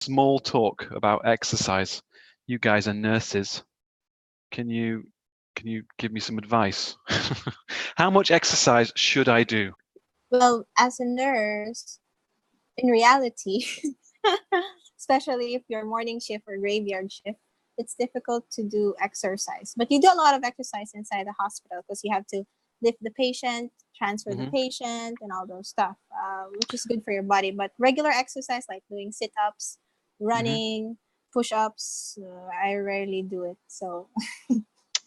small talk about exercise. You guys are nurses. Can you give me some advice? How much exercise should I do? Well, as a nurse, in reality, especially if you're morning shift or graveyard shift, it's difficult to do exercise. But you do a lot of exercise inside the hospital because you have to lift the patient, transfer the Hmm. patient, and all those stuff, which is good for your body. But regular exercise like doing sit-ups, Hmm. running, push-ups, I rarely do it. So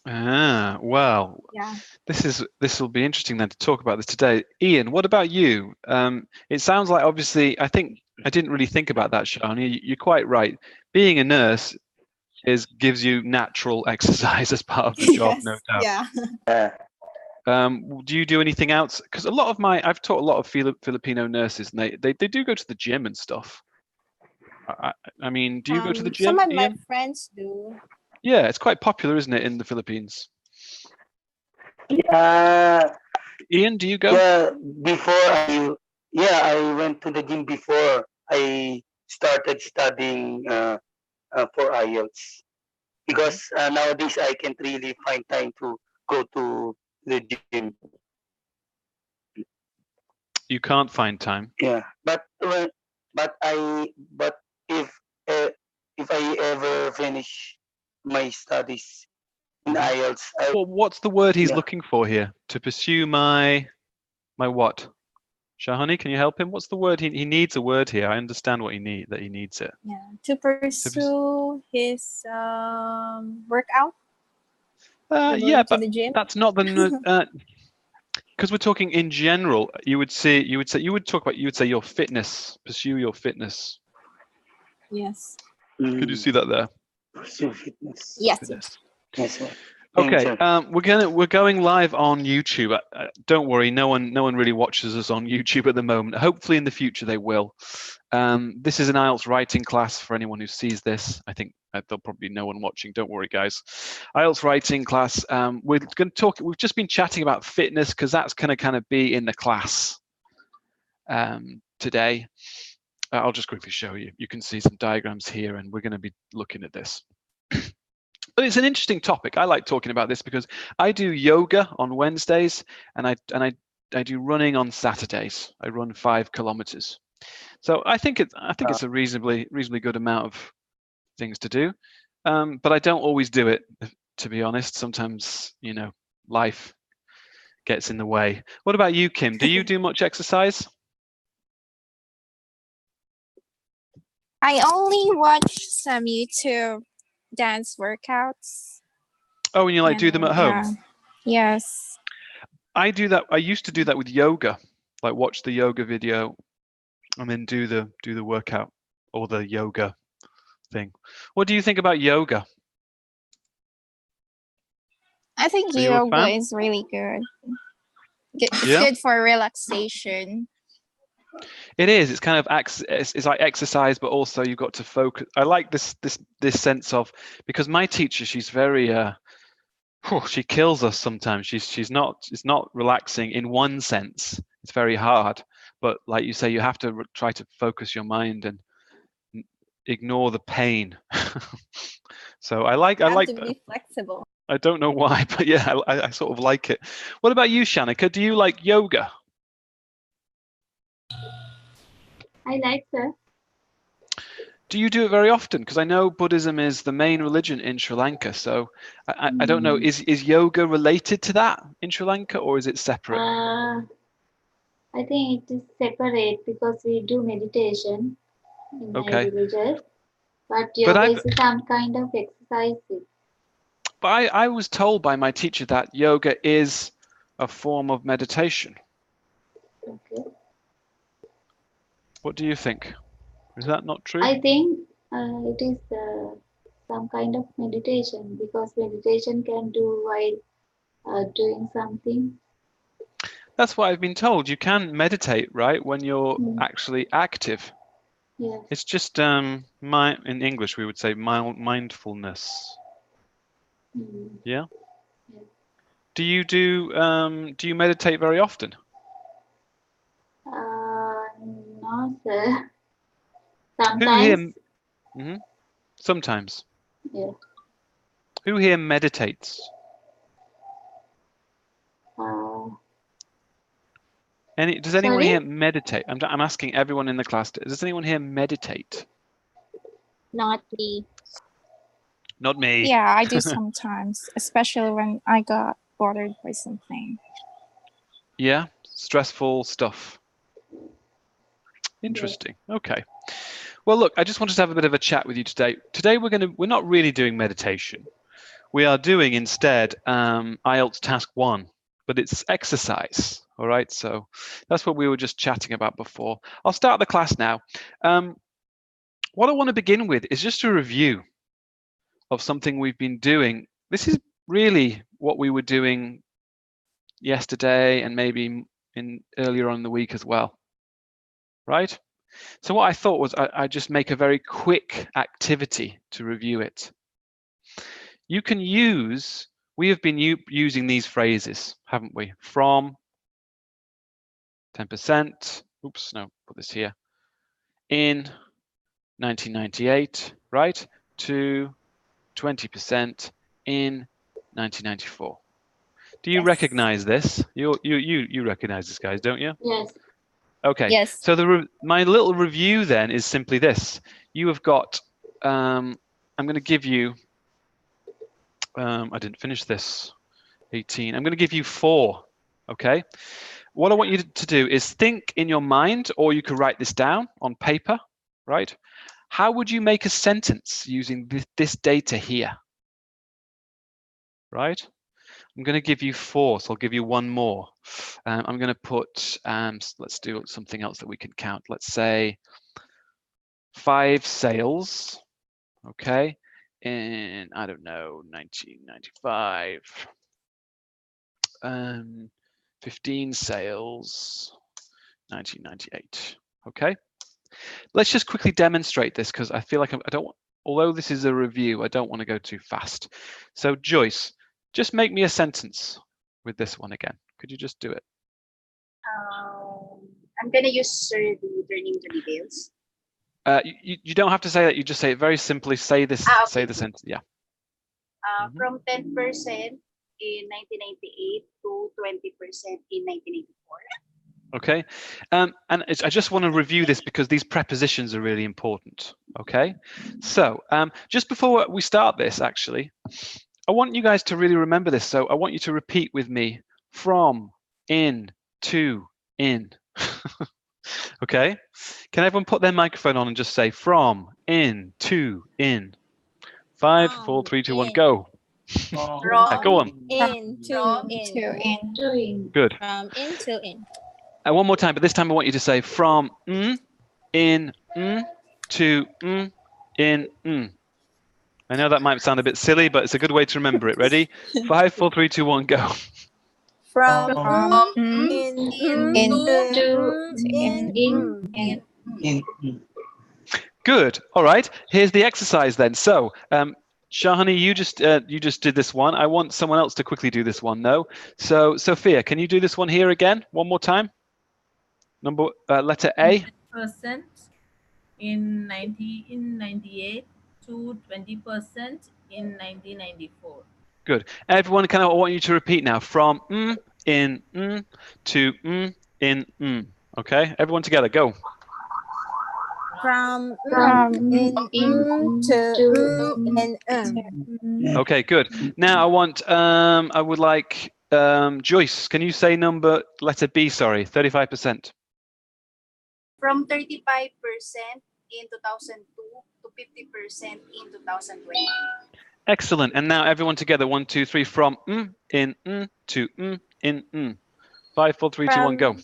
Well, yeah. this will be interesting then to talk about this today. Ian, what about you? It sounds like obviously I think I didn't really think about that, Shani. You're quite right. Being a nurse gives you natural exercise as part of the job, no Yes. doubt. Yeah. Do you do anything else? Because I've taught a lot of Filipino nurses, and they do go to the gym and stuff. I mean, do you go to the Some gym, of my Ian? friends do. Yeah, it's quite popular, isn't it, in the Philippines? Uh, Ian, do you go? yeah, I went to the gym before I started studying for IELTS because nowadays I can't really find time to go to the gym. You can't find time. Yeah, but uh, if I ever finish my studies in Hmm. IELTS, I Well, what's the word he's yeah. looking for here? To pursue my what? Shahani, can you help him? What's the word? He needs a word here. I understand what he needs it. Yeah, to To pers- pursue his workout or yeah, going to but the gym. that's not the because we're talking in general. You would say you would say your fitness. Pursue your fitness. Yes. Could you Mm, see that there? pursue fitness. Yes. Yes. Fitness. Yes, sir. Thank Okay, you. we're going live on YouTube. Don't worry, no one really watches us on YouTube at the moment. Hopefully, in the future they will. This is an IELTS writing class for anyone who sees this. I think there'll probably be no one watching. Don't worry, guys. IELTS writing class. We're going to talk. We've just been chatting about fitness because that's going to kind of be in the class today. I'll just quickly show you. You can see some diagrams here, and we're going to be looking at this. But it's an interesting topic. I like talking about this because I do yoga on Wednesdays and I do running on Saturdays. I run 5 kilometers. So I think it's a reasonably good amount of things to do. But I don't always do it, to be honest. Sometimes, life gets in the way. What about you, Kim? Do you do much exercise? I only watch some YouTube dance workouts. Oh, and you like do them And at home? yeah, yes. I do that. I used to do that with yoga, like watch the yoga video and then do the workout or the yoga thing. What do you think about yoga? I think Are you a yoga fan? is really good. It's Yeah, good for relaxation. it is. It's kind of it's like exercise, but also you've got to focus. I like this sense of, because my teacher, she's very she kills us sometimes. It's not relaxing in one sense. It's very hard, but like you say, you have to try to focus your mind and ignore the pain. So I like Have to be flexible. I don't know why, but yeah, I sort of like it. What about you, Shanika? Do you like yoga? I like that. Do you do it very often? Because I know Buddhism is the main religion in Sri Lanka. So I don't know, is yoga related to that in Sri Lanka, or is it separate? I think it is separate because we do meditation in my Okay. religion, but But yoga is some kind of exercise. I was told by my teacher that yoga is a form of meditation. Okay. What do you think? Is that not true? I think it is some kind of meditation because meditation can do while doing something. That's what I've been told. You can meditate, right, when you're actually active. Yes. It's just in English we would say mindfulness. Yeah. Yes. Do you meditate very often? No, sir. Who here? Sometimes. Sometimes. Yeah. Who here meditates? Does anyone Sorry? here meditate? I'm asking everyone in the class. Does anyone here meditate? Not me. Not me. Yeah, I do sometimes, especially when I got bothered by something. Yeah, stressful stuff. Interesting. Okay. Well, look, I just wanted to have a bit of a chat with you today. Today we're not really doing meditation. We are doing instead IELTS task 1, but it's exercise. All right. So that's what we were just chatting about before. I'll start the class now. What I want to begin with is just a review of something we've been doing. This is really what we were doing yesterday and maybe earlier on in the week as well. Right? So what I thought was I'd just make a very quick activity to review it. You can use, we have been using these phrases, haven't we? From 10%, oops, no, put this here, in 1998, right, to 20% in 1994. Do you recognize this? You recognize this, guys, don't you? Yes. Okay. Yes. So my little review then is simply this. You have got, I'm going to give you, I didn't finish this, 18. I'm going to give you 4, okay? What I want you to do is think in your mind, or you could write this down on paper, right? How would you make a sentence using this data here, right? I'm going to give you 4, so I'll give you one more. I'm going to put, let's do something else that we can count. Let's say 5 sales, okay, in, I don't know, 1995. 15 sales, 1998, okay? Let's just quickly demonstrate this because I feel like I don't, although this is a review, I don't want to go too fast. So Joyce, just make me a sentence with this one again. Could you just do it? I'm gonna use the turning to details. You don't have to say that. You just say it very simply. Say this. Okay. Say the sentence. Yeah. From 10% in 1998 to 20% in 1984. Okay. And I just want to review this because these prepositions are really important. Okay. So just before we start this, actually, I want you guys to really remember this. So I want you to repeat with me: from, in, to, in. Okay. Can everyone put their microphone on and just say from, in, to, in? 5, 4, 3, 2, 1, go. Yeah, go on. In to in. To in. Doing. Good. From in to in. One more time, but this time I want you to say from in to in. I know that might sound a bit silly, but it's a good way to remember it. Ready? 5, 4, 3, 2, 1, go. From in in. Good. All right. Here's the exercise then. So, Shahani, you just did this one. I want someone else to quickly do this one. No. So, Sophia, can you do this one here again? One more time. Letter A. 10% in 98 to 20% in 1994. Good. Everyone, I want you to repeat now. From in to in. Okay. Everyone together. Go. From in to in. Okay. Good. Now I would like Joyce. Can you say letter B? Sorry, 35%. From 35% in 2002 to 50% in 2020. Excellent. And now everyone together. 1, 2, 3. From in to in. 5, 4, 3, 2, 1, go.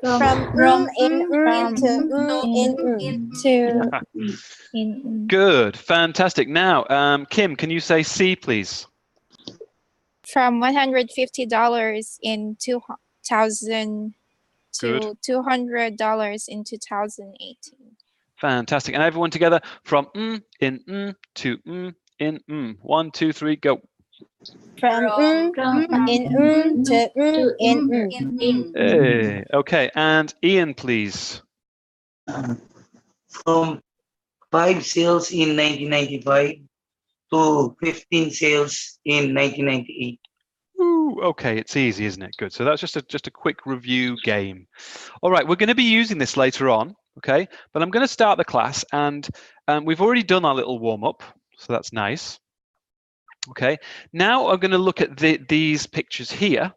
From in. Good. Fantastic. Now, Kim, can you say C, please? From $150 in 2000 to $200 in 2018. Fantastic. And everyone together. From in to in. 1, 2, 3, go. From in to in. Hey. Okay. And Ian, please. From 5 sales in 1995 to 15 sales in 1998. Ooh, okay, it's easy, isn't it? Good. So that's just a quick review game. All right, we're going to be using this later on, okay? But I'm going to start the class, and we've already done our little warm-up, so that's nice. Okay, now I'm going to look at these pictures here.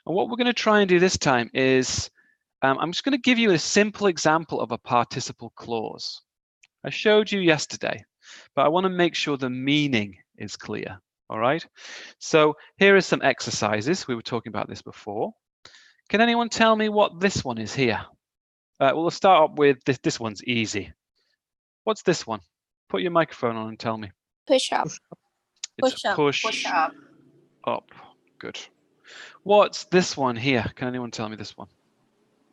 And what we're going to try and do this time is, I'm just going to give you a simple example of a participle clause. I showed you yesterday, but I want to make sure the meaning is clear. All right, so here are some exercises. We were talking about this before. Can anyone tell me what this one is here? Well, we'll start up with this. This one's easy. What's this one? Put your microphone on and tell me. Push up. It's Push up. Push up. up. Good. What's this one here? Can anyone tell me this one?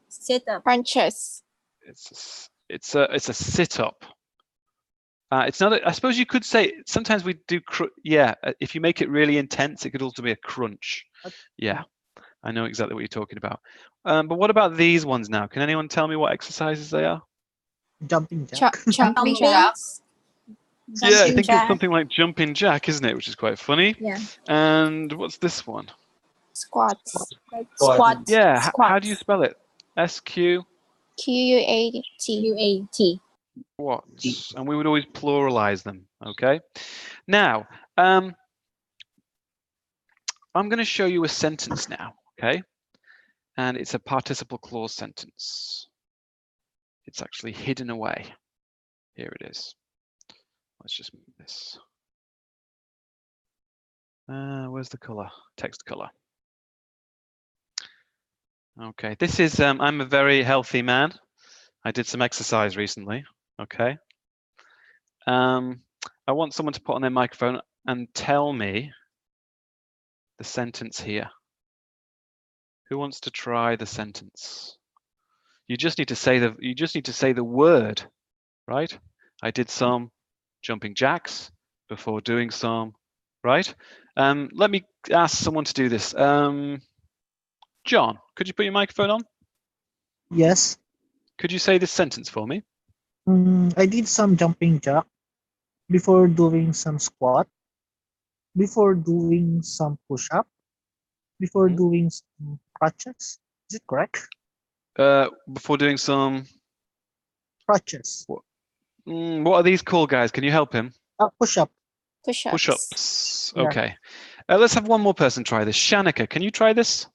Sit up. Crunches. It's a sit up. It's not. I suppose you could say sometimes we do. Yeah, if you make it really intense, it could also be a crunch. Yeah, I know exactly what you're talking about. But what about these ones now? Can anyone tell me what exercises they are? Jumping jack. Jumping Jumping jacks. Yeah, I Jumping think jack. it's something like jumping jack, isn't it? Which is quite funny. Yeah. And what's this one? Squats. Squat. Yeah, how do you Squats. spell it? SQ QUAT. UAT. what? And we would always pluralize them. Okay. Now, I'm going to show you a sentence now. Okay. And it's a participle clause sentence. It's actually hidden away. Here it is. Let's just move this. Where's the color? Text color. Okay, this is, I'm a very healthy man. I did some exercise recently, okay? I want someone to put on their microphone and tell me the sentence here. Who wants to try the sentence? You just need to say the word, right? I did some jumping jacks before doing some, right? Let me ask someone to do this. John, could you put your microphone on? Yes. Could you say this sentence for me? I did some jumping jack before doing some squat, before doing some push up, before doing some crutches. Is it correct? Before doing some. Crutches. What are these called, guys? Can you help him? Push up. Push-ups. Push-ups. Yeah. Okay. Let's have one more person try this. Shanika, can you try this?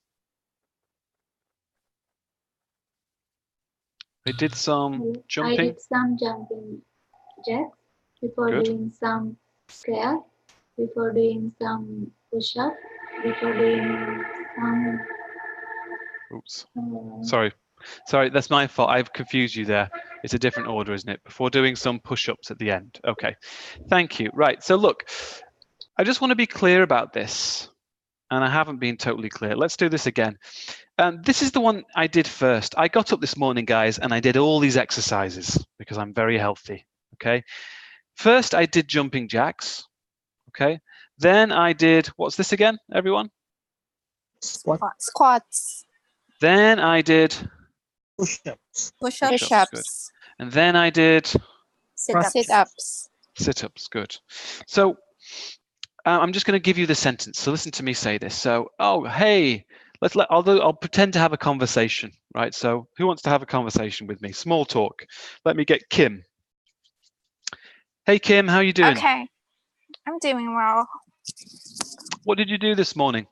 I did some I jumping. did some jumping jacks before Good. doing some squat, before doing some push up, before doing some. Oops. Sorry, that's my fault. I've confused you there. It's a different order, isn't it? Before doing some push-ups at the end. Okay. Thank you. Right. So look, I just want to be clear about this. And I haven't been totally clear. Let's do this again. This is the one I did first. I got up this morning, guys, and I did all these exercises because I'm very healthy, okay? First, I did jumping jacks, okay? Then I did, what's this again, everyone? Squats. Then I did Push-ups. Push-ups. push-ups, good. And then I did Sit-ups. Sit-ups. sit-ups, good. So I'm just going to give you the sentence. So listen to me say this. So, oh, hey, I'll pretend to have a conversation, right? So who wants to have a conversation with me? Small talk. Let me get Kim. Hey, Kim, how you doing? Okay. I'm doing well. What did you do this morning?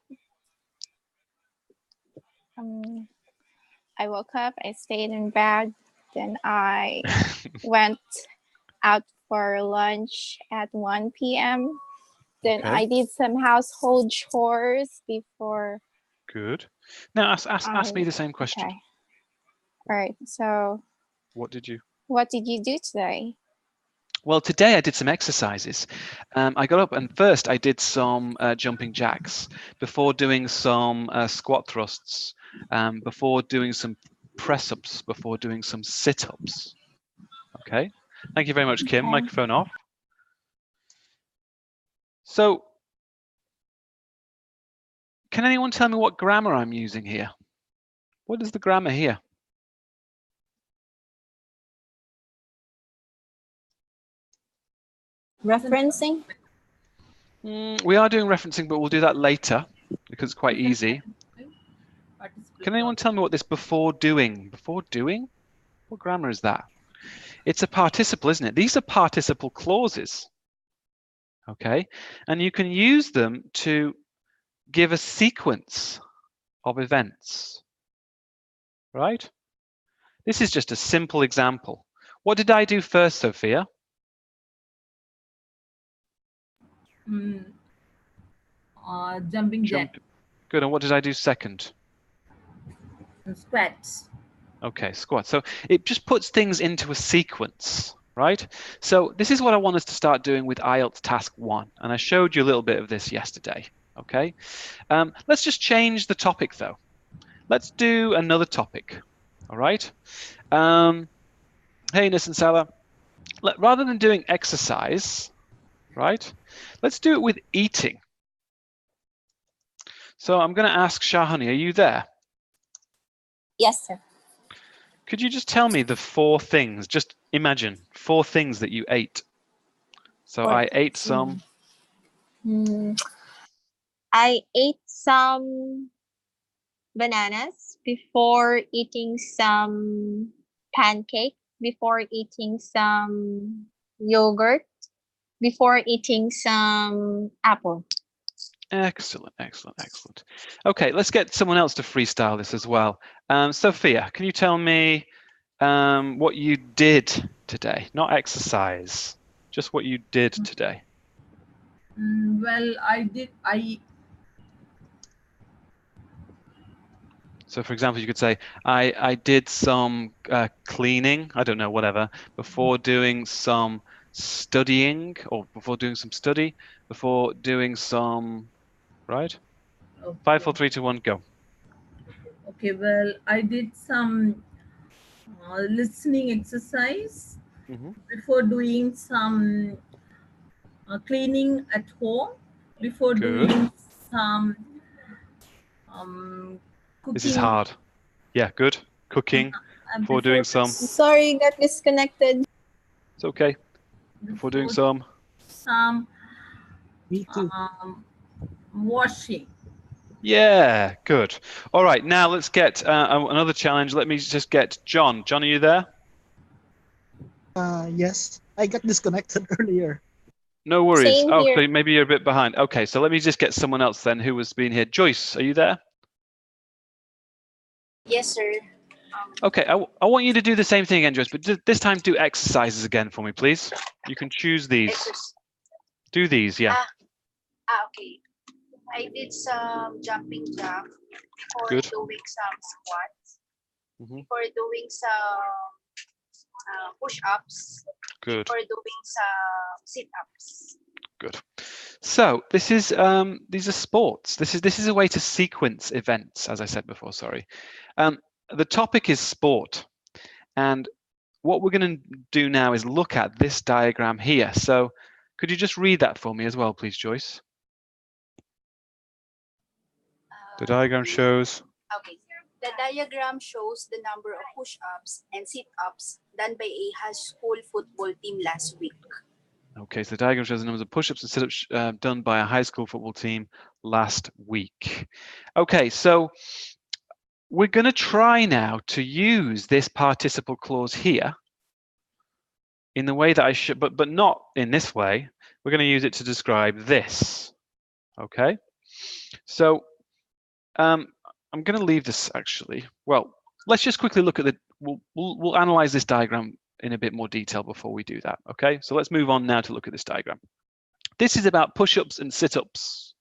I woke up, I stayed in bed, then I went out for lunch at 1 p.m. Then Okay. I did some household chores before. Good. Now ask me the same question. Okay. All right. So What did you do today? Well, today I did some exercises. I got up and first I did some jumping jacks before doing some squat thrusts, before doing some press-ups, before doing some sit-ups. Okay. Thank you very much, Kim. Okay. Microphone off. So, can anyone tell me what grammar I'm using here? What is the grammar here? Referencing? We are doing referencing, but we'll do that later because it's quite easy. Can anyone tell me what this before doing? Before doing? What grammar is that? It's a participle, isn't it? These are participle clauses. Okay, and you can use them to give a sequence of events, right? This is just a simple example. What did I do first, Sophia? Jumping jack. Good, and what did I do second? Squats. Okay, squat. So it just puts things into a sequence, right? So this is what I want us to start doing with IELTS Task 1. And I showed you a little bit of this yesterday, okay? Let's just change the topic, though. Let's do another topic, all right? Hey, Nis and Salah, rather than doing exercise, right, let's do it with eating. So I'm going to ask Shahani, are you there? Yes, sir. Could you just tell me the 4 things? Just imagine 4 things that you ate. So I ate some. I ate some bananas before eating some pancake, before eating some yogurt, before eating some apple. Excellent, excellent, excellent. Okay, let's get someone else to freestyle this as well. Sophia, can you tell me what you did today? Not exercise, just what you did today. Well, So, for example, you could say, I did some cleaning, I don't know, whatever, before doing some studying, or before doing some study, before doing some, right? Okay. 5, 4, 3, 2, 1, go. Okay, well, I did some listening exercise before doing some cleaning at home, before doing some cooking. This is hard. Yeah, good. Cooking. Before doing some. Sorry, got disconnected. It's okay. Before doing some. Me too. Washing. Yeah, good. All right, now let's get another challenge. Let me just get John. John, are you there? Yes, I got disconnected earlier. No worries. Same Oh, here. so maybe you're a bit behind. Okay, so let me just get someone else then who was being here. Joyce, are you there? Yes, sir. Okay, I want you to do the same thing again, Joyce, but this time do exercises again for me, please. You can choose these. Do these, yeah. Okay. I did some jumping jack before Good. doing some squats, Mm-hmm. before doing some push-ups, Good. before doing some sit-ups. Good. So this is these are sports. This is a way to sequence events, as I said before. Sorry. The topic is sport, and what we're going to do now is look at this diagram here. So could you just read that for me as well, please, Joyce? The diagram shows. Okay. The diagram shows the number of push-ups and sit-ups done by a high school football team last week. Okay, so the diagram shows the numbers of push-ups and sit-ups done by a high school football team last week. Okay, so we're going to try now to use this participle clause here in the way that I should, but not in this way. We're going to use it to describe this. Okay, so I'm going to leave this actually. Well, let's just quickly look at the. We'll analyze this diagram in a bit more detail before we do that. Okay, so let's move on now to look at this diagram. This is about push-ups and sit-ups.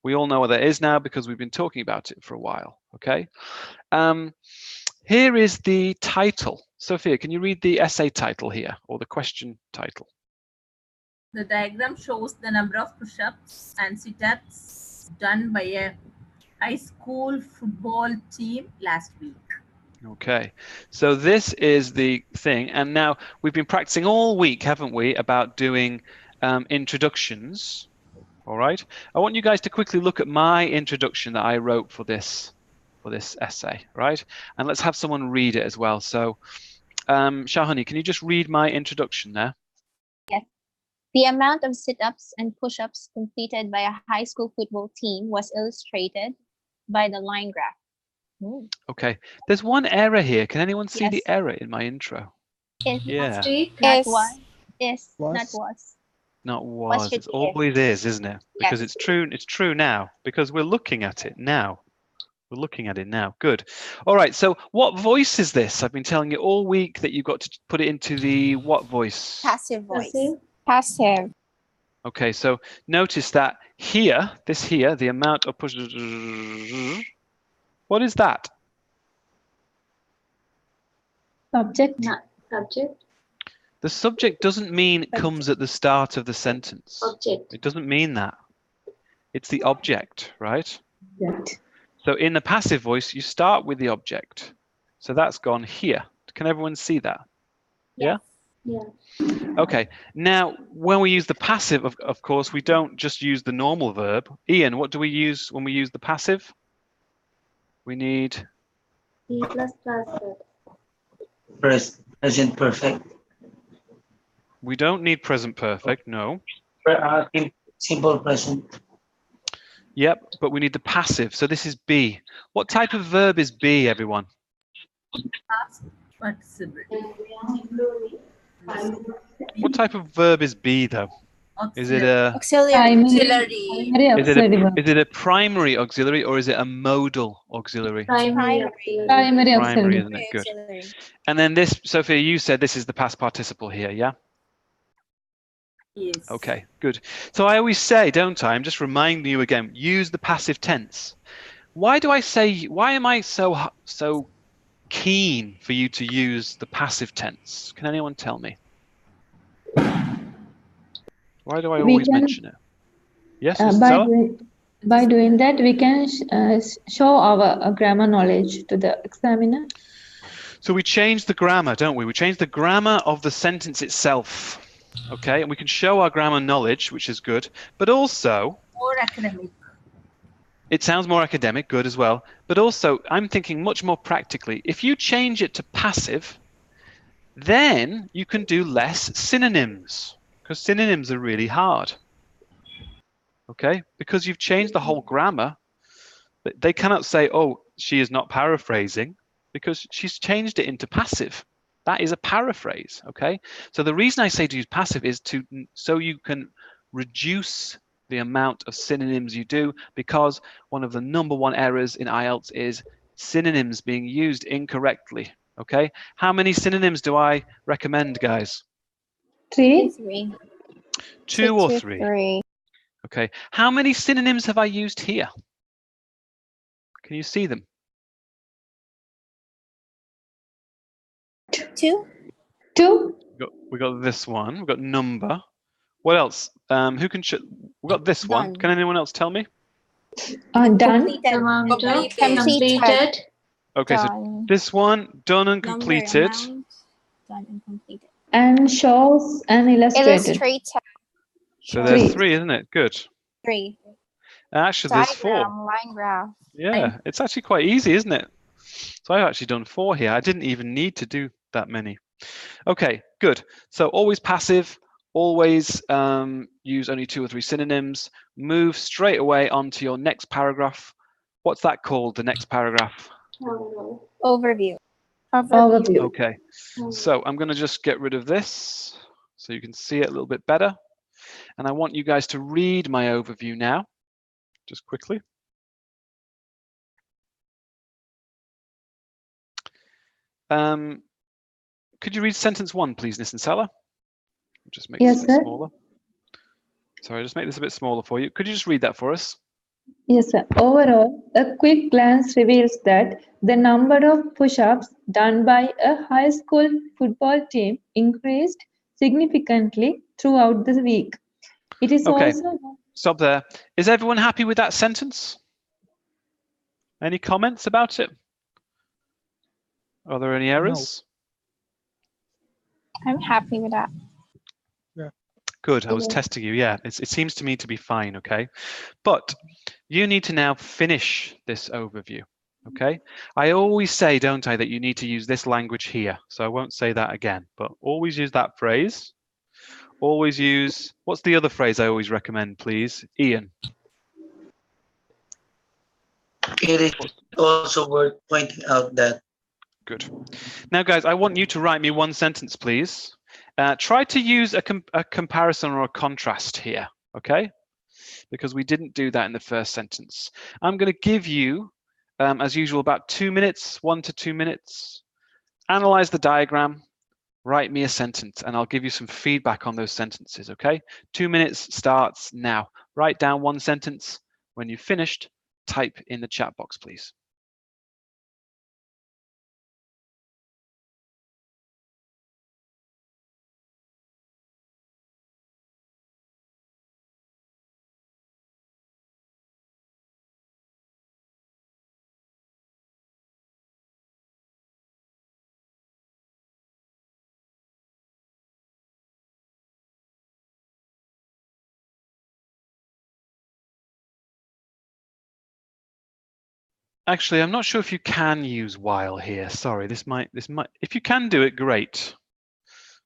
We all know what that is now because we've been talking about it for a while. Okay. Here is the title. Sophia, can you read the essay title here, or the question title? The diagram shows the number of push-ups and sit-ups done by a high school football team last week. Okay, so this is the thing, and now we've been practicing all week, haven't we, about doing introductions. All right, I want you guys to quickly look at my introduction that I wrote for this essay, right? And let's have someone read it as well. So, Shahani, can you just read my introduction there? Yes. The amount of sit-ups and push-ups completed by a high school football team was illustrated by the line graph. Okay, there's one error here. Can anyone see the Yes. error in my intro? Is Yeah, not Is. was, is not Was. was. not Was was. should It's be is. always is, isn't it? Because Yes. it's true. It's true now because we're looking at it now. We're looking at it now. Good. All right. So what voice is this? I've been telling you all week that you've got to put it into the what voice? Passive voice. Passive. Passive. Okay. So notice that here, this here, the amount of push. What is that? Subject. Not subject. The subject doesn't mean it comes at the start of the sentence. Object. It doesn't mean that. It's the object, right? Object. So in the passive voice, you start with the object. So that's gone here. Can everyone see that? Yeah? Yeah. Okay. Now, when we use the passive, of course, we don't just use the normal verb. Ian, what do we use when we use the passive? We need... P plus plus. Present perfect. We don't need present perfect, no. Simple present. Yep, but we need the passive. So this is be. What type of verb is be, everyone? Past participle. What type of verb is be, though? Is it a... Auxiliary. Auxiliary. Is it a primary auxiliary or is it a modal auxiliary? Primary. Primary, isn't it? Good. Auxiliary. And then this, Sophia, you said this is the past participle here, yeah? Yes. Okay, good. So I always say, don't I? I'm just reminding you again, use the passive tense. Why do I say, why am I so keen for you to use the passive tense? Can anyone tell me? Why do I always mention it? Yes, Stella? By doing that, we can show our grammar knowledge to the examiner. So we change the grammar, don't we? We change the grammar of the sentence itself. Okay, and we can show our grammar knowledge, which is good, but also More academic. it sounds more academic, good as well, but also I'm thinking much more practically. If you change it to passive, then you can do less synonyms, because synonyms are really hard. Okay, because you've changed the whole grammar. They cannot say, oh, she is not paraphrasing, because she's changed it into passive. That is a paraphrase, okay? So the reason I say to use passive is so you can reduce the amount of synonyms you do, because one of the #1 errors in IELTS is synonyms being used incorrectly, okay? How many synonyms do I recommend, guys? 3. 3. 2 or 3? Okay. How many synonyms have I used here? Can you see them? 2. We got this one. We've got number. What else? Who can? We've got this one. Done. Can anyone else tell me? Done. Completed. Okay, so Done. this one done and Number, completed. amount, done and completed. And shows and illustrated. Illustrated. So there's 3. 3, isn't it? Good. 3. Actually, there's 4. Diagram, line graph. Yeah, it's actually quite easy, isn't it? So I've actually done 4 here. I didn't even need to do that many. Okay, good. So always passive, always use only 2 or 3 synonyms. Move straight away onto your next paragraph. What's that called, the next paragraph? Overview. Overview. Okay, so I'm going to just get rid of this so you can see it a little bit better. And I want you guys to read my overview now, just quickly. Could you read sentence 1, please, Nisantala? Just make this a bit smaller. Sorry, just make this a bit smaller for you. Could you just read that for us? Yes, sir. Overall, a quick glance reveals that the number of push-ups done by a high school football team increased significantly throughout the week. It is Okay, also... stop there. Is everyone happy with that sentence? Any comments about it? Are there any errors? I'm happy with that. Good, I was testing you. Yeah, it seems to me to be fine, okay? But you need to now finish this overview, okay? I always say, don't I, that you need to use this language here. So I won't say that again, but always use that phrase. Always use, what's the other phrase I always recommend, please? Ian. It is also worth pointing out that. Good. Now, guys, I want you to write me one sentence, please. Try to use a comparison or a contrast here, okay? Because we didn't do that in the first sentence. I'm going to give you, as usual, about 2 minutes, 1 to 2 minutes. Analyze the diagram, write me a sentence, and I'll give you some feedback on those sentences, okay? 2 minutes starts now. Write down one sentence. When you've finished, type in the chat box, please. Actually, I'm not sure if you can use while here. Sorry, this might, if you can do it, great.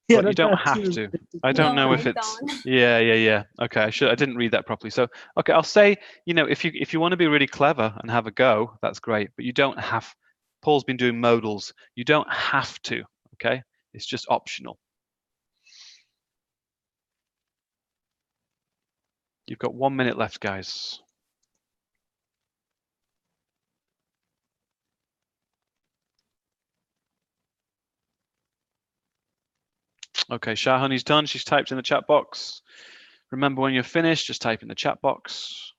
Yeah, But you don't that's have to. I don't No, know if I it's, don't. yeah. Okay, I didn't read that properly. So, okay, I'll say, you know, if you want to be really clever and have a go, that's great. But you don't have, Paul's been doing modals. You don't have to, okay? It's just optional. You've got 1 minute left, guys. Okay, Shahani's done. She's typed in the chat box. Remember, when you're finished, just type in the chat box.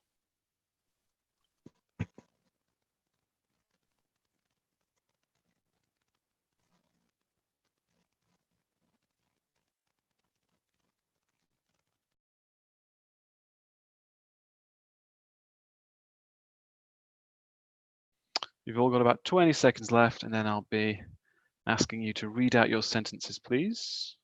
You've all got about 20 seconds left, and then I'll be asking you to read out your sentences, please.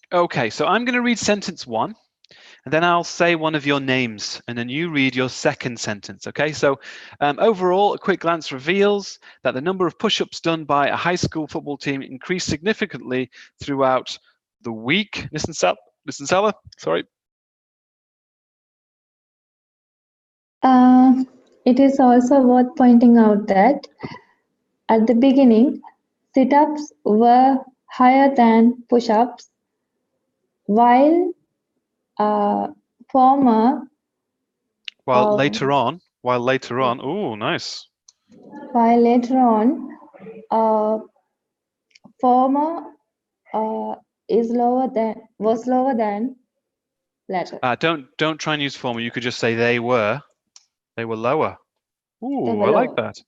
Okay, so I'm going to read sentence 1, and then I'll say one of your names, and then you read your second sentence, okay? So overall, a quick glance reveals that the number of push-ups done by a high school football team increased significantly throughout the week. Listen, Sala, sorry. It is also worth pointing out that at the beginning, sit-ups were higher than push-ups, while former While uh, later on, oh, nice. while later on, former was lower than latter. Don't try and use former. You could just say they were lower. Ooh, I like that.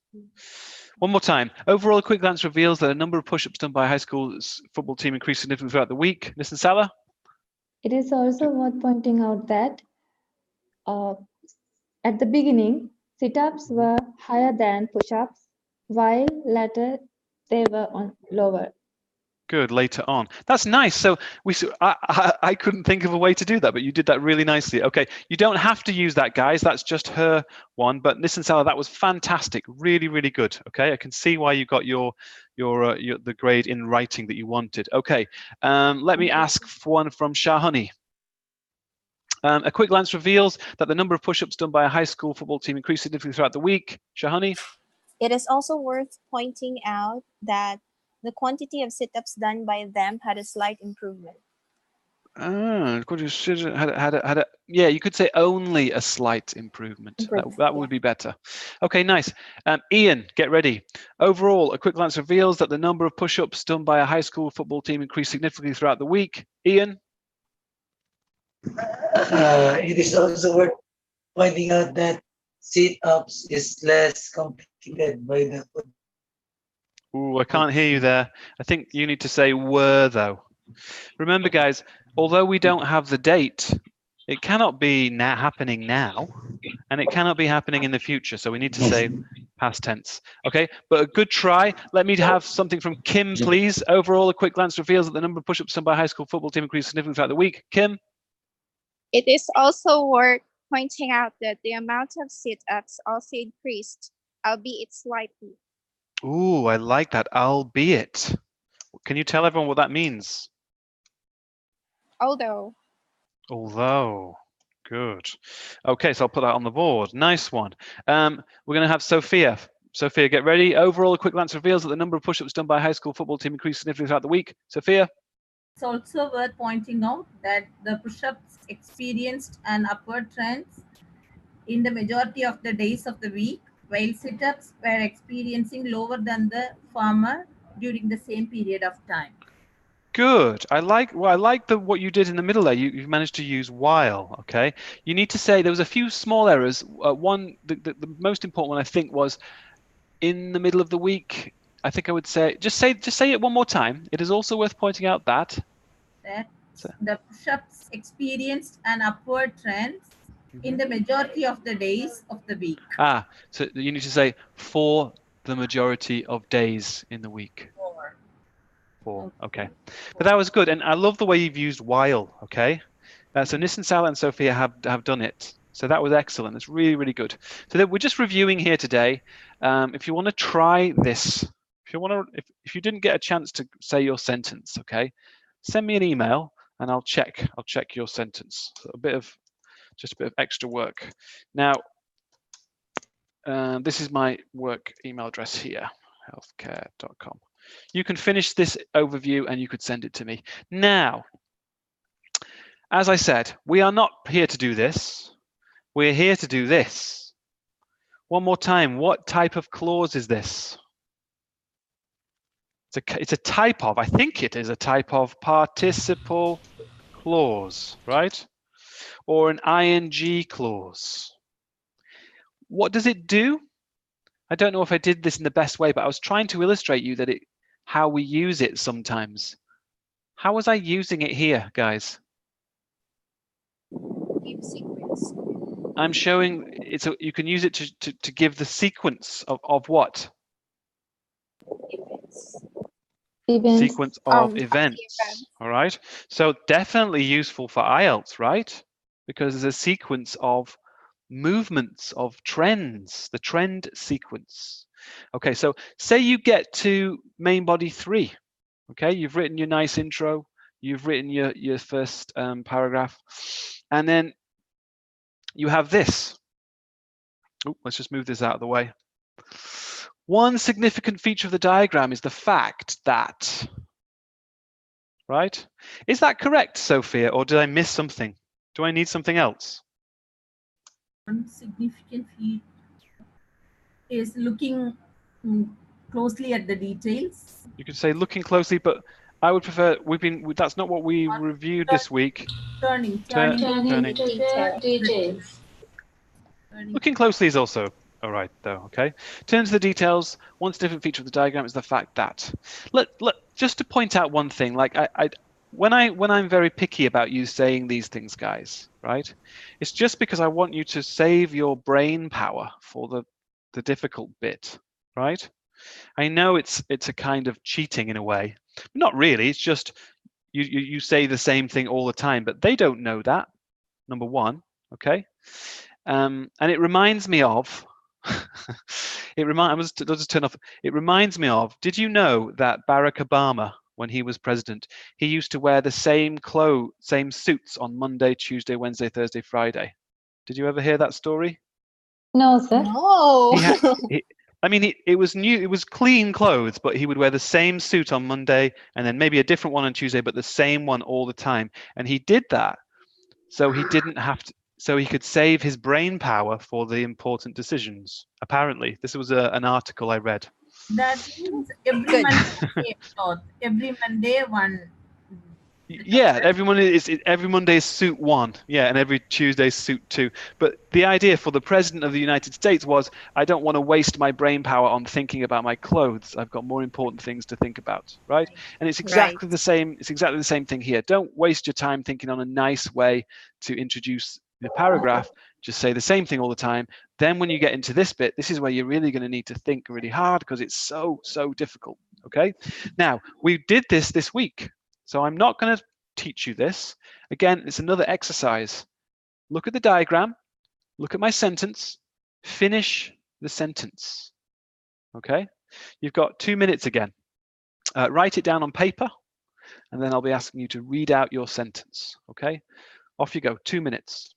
One more time. Overall, a quick glance reveals that a number of push-ups done by a high school football team increased significantly throughout the week. Listen, Salah. It is also worth pointing out that at the beginning, sit-ups were higher than push-ups, while later they were lower. Good, later on. That's nice. So I couldn't think of a way to do that, but you did that really nicely. Okay, you don't have to use that, guys. That's just her one. But listen, Salah, that was fantastic. Really, really good. Okay, I can see why you got the grade in writing that you wanted. Okay, let me ask for one from Shahani. A quick glance reveals that the number of push-ups done by a high school football team increased significantly throughout the week. Shahani? It is also worth pointing out that the quantity of sit-ups done by them had a slight improvement. Yeah, you could say only a slight improvement. That would be better. Okay, nice. Ian, get ready. Overall, a quick glance reveals that the number of push-ups done by a high school football team increased significantly throughout the week. Ian? It is also worth pointing out that sit-ups is less completed by the foot. Ooh, I can't hear you there. I think you need to say were, though. Remember, guys, although we don't have the date, it cannot be happening now, and it cannot be happening in the future. So we need to say Past tense. Okay, but a good try. Let me have something from Kim, please. Overall, a quick glance reveals that the number of push-ups done by a high school football team increased significantly throughout the week. Kim? It is also worth pointing out that the amount of sit-ups also increased, albeit slightly. Ooh, I like that, albeit. Can you tell everyone what that means? Although. Good. Okay, so I'll put that on the board. Nice one. We're going to have Sophia. Sophia, get ready. Overall, a quick glance reveals that the number of push-ups done by a high school football team increased significantly throughout the week. Sophia? It's also worth pointing out that the push-ups experienced an upward trend in the majority of the days of the week, while sit-ups were experiencing lower than the former during the same period of time. Good. I like what you did in the middle there. You've managed to use while. Okay. You need to say there was a few small errors. One, the most important one I think was in the middle of the week. I think I would say just say it one more time. It is also worth pointing out that the push-ups experienced an upward trend in the majority of the days of the week. So you need to say for the majority of days in the week. Four. Okay. But that was good, and I love the way you've used while. Okay. So Nissan, Sal, and Sophia have done it. So that was excellent. It's really, really good. So we're just reviewing here today. If you want to try this, if you didn't get a chance to say your sentence, okay, send me an email and I'll check your sentence. So just a bit of extra work. Now, this is my work email address here, healthcare.com. You can finish this overview and you could send it to me. Now, as I said, we are not here to do this. We're here to do this. One more time, what type of clause is this? It's a type of, I think it is a type of participle clause, right? Or an ing clause. What does it do? I don't know if I did this in the best way, but I was trying to illustrate you that how we use it sometimes. How was I using it here, guys? Give sequence. I'm showing you can use it to give the sequence of what? Events. Sequence of events. All right. So definitely useful for IELTS, right? Because there's a sequence of movements, of trends, the trend sequence. Okay, so say you get to main body 3. Okay, you've written your nice intro, you've written your first paragraph, and then you have this. Oh, let's just move this out of the way. One significant feature of the diagram is the fact that, right? Is that correct, Sophia, or did I miss something? Do I need something else? One significant feature is looking closely at the details. You could say looking closely, but I would prefer, that's not what we reviewed this week. Turning to the details. Looking closely is also all right, though, okay? Turn to the details. One different feature of the diagram is the fact that. Just to point out one thing, like when I'm very picky about you saying these things, guys, right? It's just because I want you to save your brain power for the difficult bit, right? I know it's a kind of cheating in a way. Not really, it's just you say the same thing all the time, but they don't know that, number one, okay? And it reminds me of, I'll just turn off. It reminds me of, did you know that Barack Obama, when he was president, he used to wear the same suits on Monday, Tuesday, Wednesday, Thursday, Friday? Did you ever hear that story? No, sir. No. It was clean clothes, but he would wear the same suit on Monday and then maybe a different one on Tuesday, but the same one all the time. And he did that so he didn't have to, so he could save his brain power for the important decisions. Apparently, this was an article I read. That means every Monday one. Yeah, every Monday is suit 1, yeah, and every Tuesday is suit 2. But the idea for the president of the United States was, I don't want to waste my brain power on thinking about my clothes. I've got more important things to think about, right? And it's exactly the same. It's exactly the same thing here. Don't waste your time thinking on a nice way to introduce the paragraph. just say the same thing all the time. Then when you get into this bit, this is where you're really going to need to think really hard because it's so difficult. Okay, now we did this week, so I'm not going to teach you this again. It's another exercise. Look at the diagram, look at my sentence, finish the sentence. Okay, you've got 2 minutes again. Write it down on paper, and then I'll be asking you to read out your sentence. Okay, off you go. 2 minutes.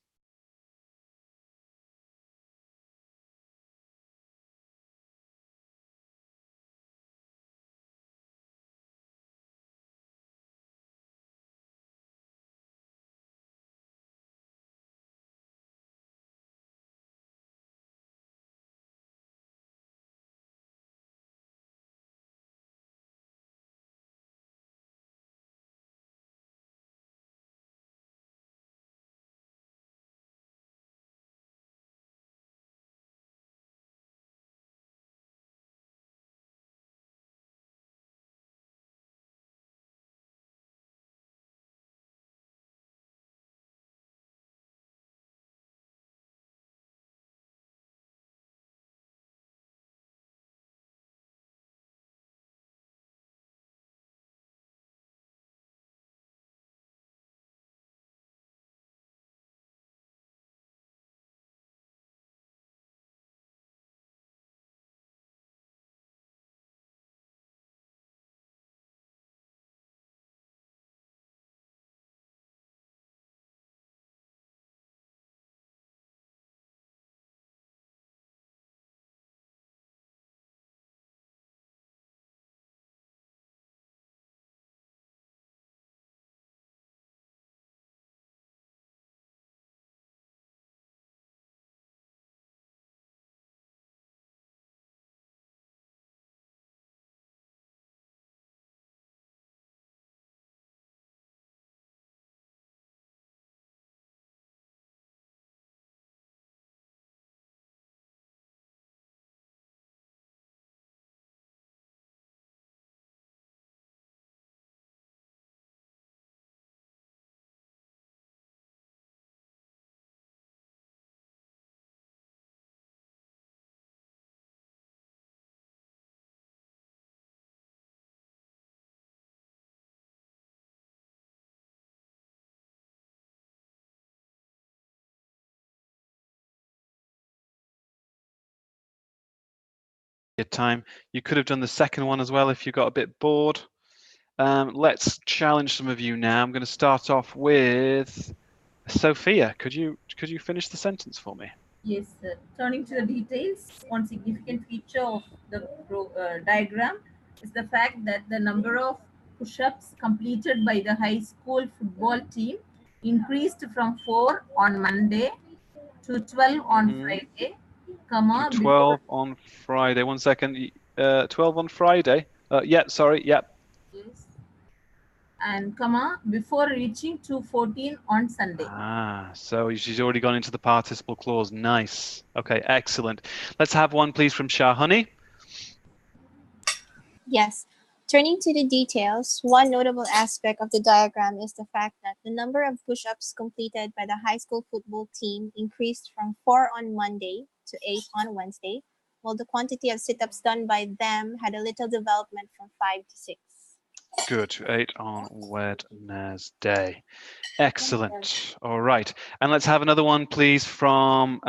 Your time. You could have done the second one as well if you got a bit bored. Let's challenge some of you now. I'm going to start off with Sophia. Could you finish the sentence for me? Yes, sir. Turning to the details, one significant feature of the diagram is the fact that the number of push-ups completed by the high school football team increased from 4 on Monday to 12 on Friday, comma, To 12 on Friday. 1 second. 12 on Friday. Yeah, sorry. Yep. Yes. And comma, before reaching to 14 on Sunday. So she's already gone into the participle clause. Nice. Okay, excellent. Let's have one, please, from Shahani. Yes. Turning to the details, one notable aspect of the diagram is the fact that the number of push-ups completed by the high school football team increased from 4 on Monday to 8 on Wednesday, while the quantity of sit-ups done by them had a little development from 5 to 6. Good. 8 on Wednesday. Excellent. All right. And let's have another one, please, from,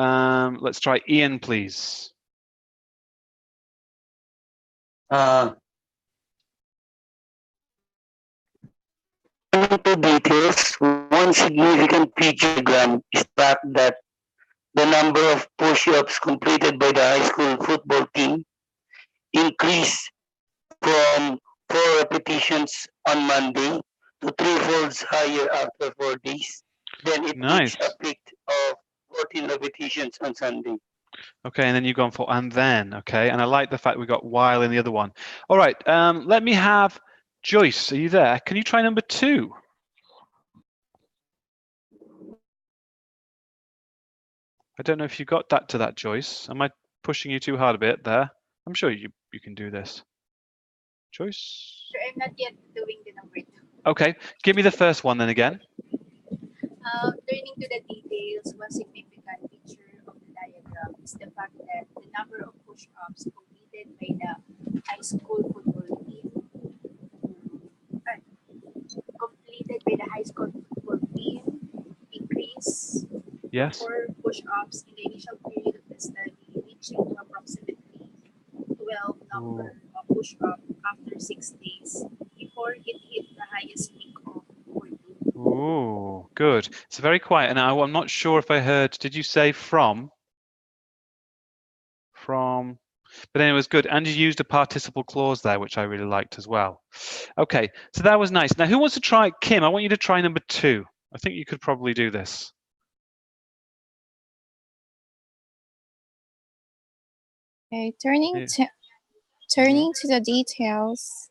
let's try Ian, please. Into details, one significant feature diagram is the fact that the number of push-ups completed by the high school football team increased from 4 repetitions on Monday to 3-folds higher after 4 days. Then it reached a peak of 14 repetitions on Sunday. Okay, and then you've gone for and then. Okay, and I like the fact we got while in the other one. All right, let me have Joyce. Are you there? Can you try number 2? I don't know if you got that to that, Joyce. Am I pushing you too hard a bit there? I'm sure you can do this. Joyce? Sure, I'm not yet doing the number 2. Okay, give me the first one then again. Turning to the details, one significant feature is the fact that the number of push-ups completed by the high school football team completed by the high school football team increased Yes. 4 push-ups in the initial period of the study, reaching to approximately 12 number of push-ups after 6 days before it hit the highest peak of 14. Ooh, good. It's very quiet. And I'm not sure if I heard, did you say from? From, but anyway, it was good. And you used a participle clause there, which I really liked as well. Okay, so that was nice. Now, who wants to try? Kim, I want you to try number 2. I think you could probably do this. Okay, turning Yeah. to the details,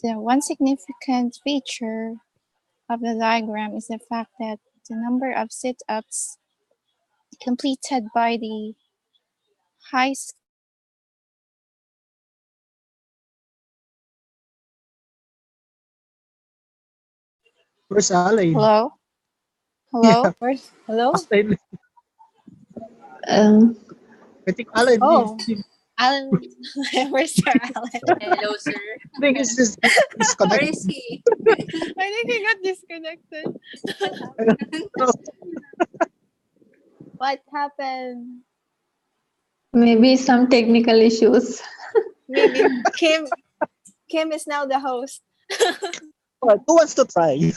the one significant feature of the diagram is the fact that the number of sit-ups completed by the high school. Where's Alain? Hello? Yeah, Where's hello? Alain. Um, I think Alain Oh, is. Alan. Where's Sir Alan? Hello, sir. I think it's just Where disconnected. is he? I think he got disconnected. What happened? maybe some technical issues. Maybe Kim is now the host. Who wants to try?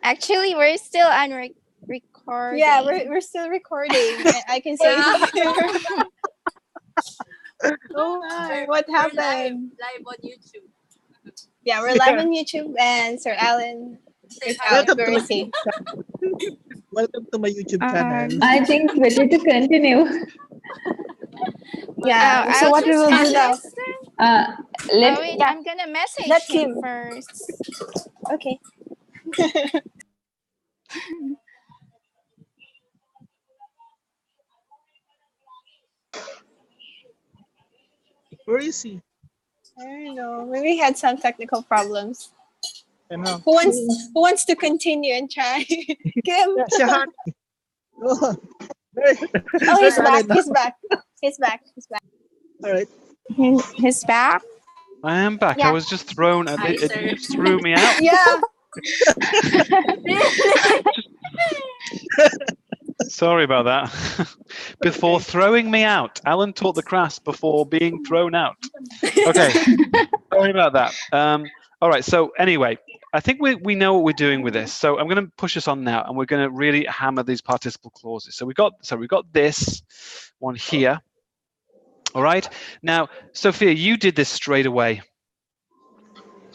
Actually, we're still on recording. Yeah, we're still recording. I can say oh my, what We're happened? live on YouTube. Yeah, we're live on YouTube and Sir Alan is out. Welcome to Where my is he? Welcome to my YouTube channel. I think better to continue. Yeah. So I'll what we will do now? Let Wait, Yeah. I'm gonna message Let him Kim. first. Okay. Where is he? I don't know. Maybe he had some technical problems. I know. Who wants to continue and try? Kim. Yeah, Shahan. Oh, Oh, he's back. Alan now. He's back. He's back. He's back. All right. He's back. I am back. Yeah. I was just thrown. Hi, It sir. just threw me out. Yeah. Sorry about that. Before throwing me out. Alan taught the class before being thrown out. Okay. Sorry about that. All right. So anyway, I think we know what we're doing with this. So I'm going to push us on now, and we're going to really hammer these participle clauses. So we've got this one here. All right. Now, Sophia, you did this straight away.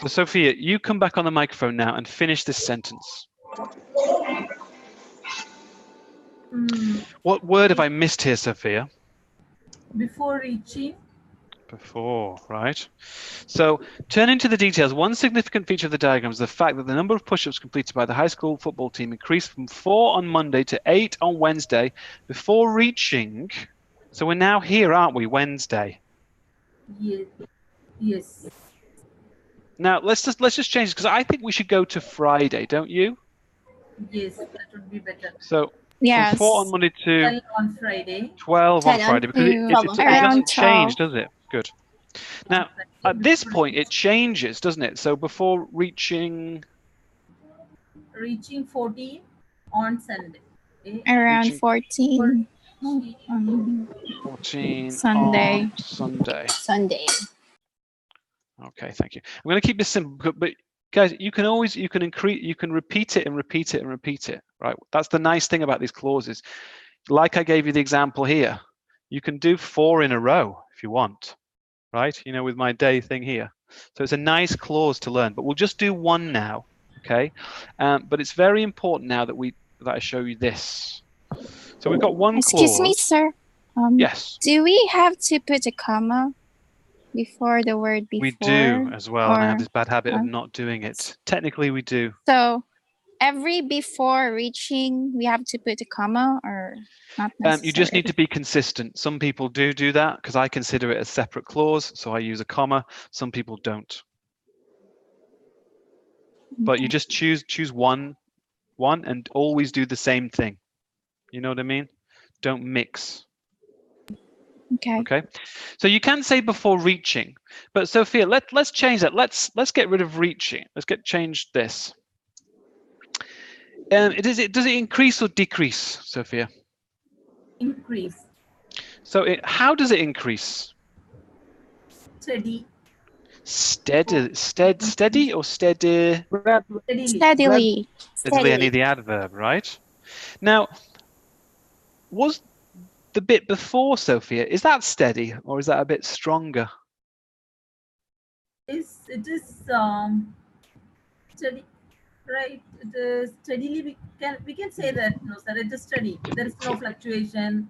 So Sophia, you come back on the microphone now and finish this sentence. What word have I missed here, Sophia? Before reaching. Before, right? So turning to the details, one significant feature of the diagram is the fact that the number of push-ups completed by the high school football team increased from 4 on Monday to 8 on Wednesday before reaching. So we're now here, aren't we? Wednesday. Yes. Yes. Now let's just change this because I think we should go to Friday, don't you? Yes, that would be better. So Yes. from 4 on Monday to 12 on Friday. 12 on 10 on Friday because it 12 on Friday. doesn't change, 12. does it? Good. Now at this point it changes, doesn't it? So before reaching Reaching 14 on Sunday. Around Reaching 14. 14 Sunday. on Sunday. Sunday. Okay, thank you. I'm going to keep this simple, but guys, you can repeat it and repeat it and repeat it, right? That's the nice thing about these clauses. Like I gave you the example here, you can do 4 in a row if you want, right? You know, with my day thing here. So it's a nice clause to learn, but we'll just do one now, okay? But it's very important now that I show you this. So we've got one clause. Excuse me, sir. Yes. Do we have to put a comma before the word before? We do as well, and I have or- this bad habit of not doing it. Technically, we do. So every before reaching, we have to put a comma or not necessarily? You just need to be consistent. Some people do that because I consider it a separate clause, so I use a comma. Some people don't. But you just choose one and always do the same thing. You know what I mean? Don't mix. Okay. Okay. So you can say before reaching, but Sophia, let's change that. Let's get rid of reaching. Let's change this. Does it increase or decrease, Sophia? Increase. So how does it increase? Steady. Steady or steady? Steadily. Steadily. Steadily, I need the adverb, right? Now, was the bit before, Sophia, is that steady or is that a bit stronger? It is steady, right? It is steadily. We can say that, no, sir. It is steady. There is no fluctuation.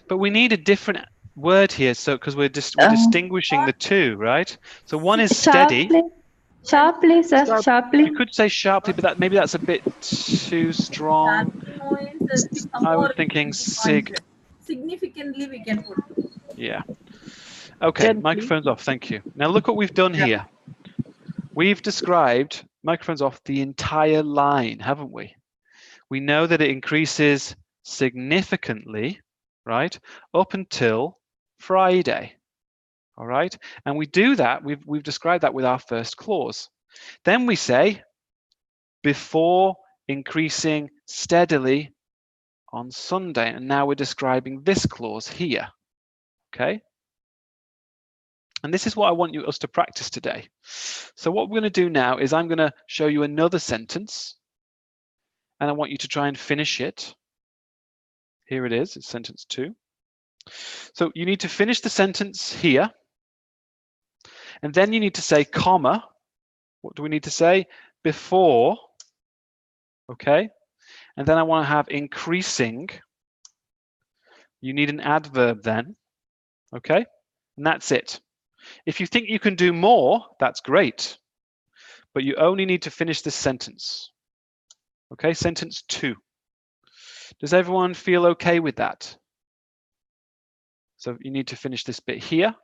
But we need a different word here, so because we're distinguishing the two, right? So one is steady. Sharply, sir. Sharply. You could say sharply, but maybe that's a bit too strong. I was thinking significantly we can put. Yeah. Okay, microphone's off. Thank you. Now look what we've done here. We've described, microphone's off, the entire line, haven't we? We know that it increases significantly, right, up until Friday. All right, and we do that. We've described that with our first clause. Then we say before increasing steadily on Sunday, and now we're describing this clause here. Okay. And this is what I want us to practice today. So what we're going to do now is I'm going to show you another sentence, and I want you to try and finish it. Here it is. It's sentence 2. So you need to finish the sentence here, and then you need to say comma. What do we need to say? Before. Okay. And then I want to have increasing. You need an adverb then. Okay. And that's it. If you think you can do more, that's great. But you only need to finish this sentence. Okay, sentence 2. Does everyone feel okay with that? So you need to finish this bit here.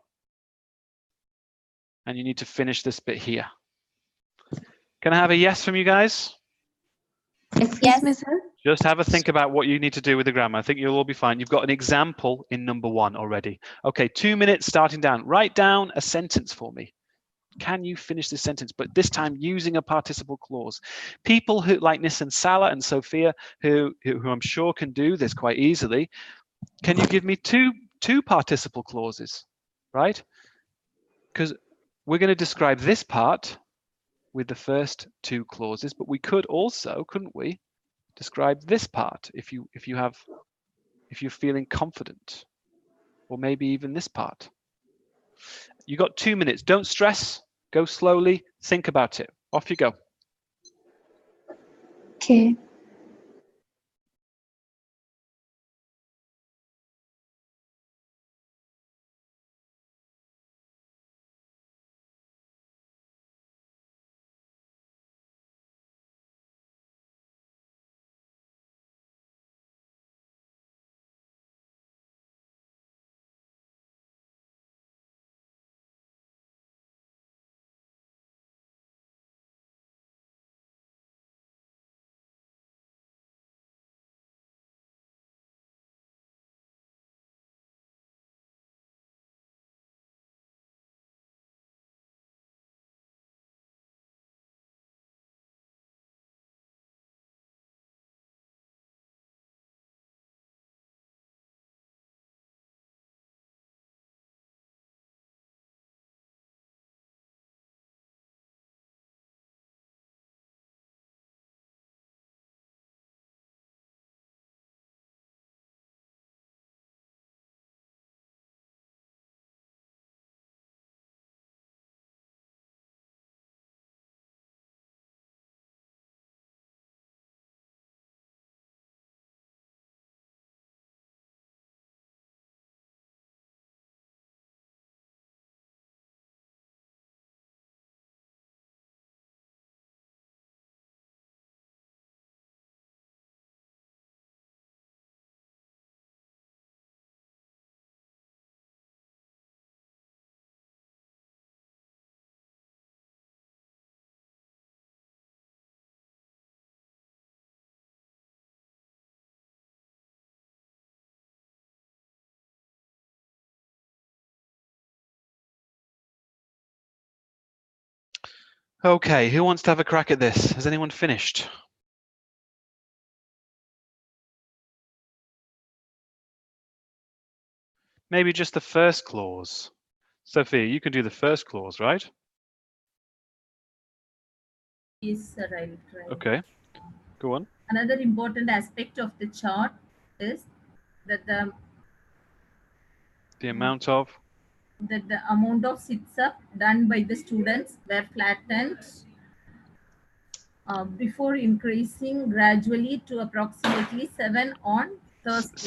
And you need to finish this bit here. Can I have a yes from you guys? Excuse me, sir. Just have a think about what you need to do with the grammar. I think you'll all be fine. You've got an example in number 1 already. Okay, 2 minutes starting down. Write down a sentence for me. Can you finish this sentence? But this time using a participle clause. People who like Nissan, Salah and Sophia, who I'm sure can do this quite easily, can you give me two participle clauses, right? Because we're going to describe this part with the first 2 clauses, but we could also, couldn't we, describe this part if you're feeling confident, or maybe even this part. You got 2 minutes. Don't stress. Go slowly. Think about it. Off you go. Okay. Okay, who wants to have a crack at this? Has anyone finished? Maybe just the first clause. Sophia, you can do the first clause, right? Yes, sir, I will try. Okay, go on. Another important aspect of the chart is that The amount of? the amount of sit-up done by the students were flattened before increasing gradually to approximately 7 on Thursday.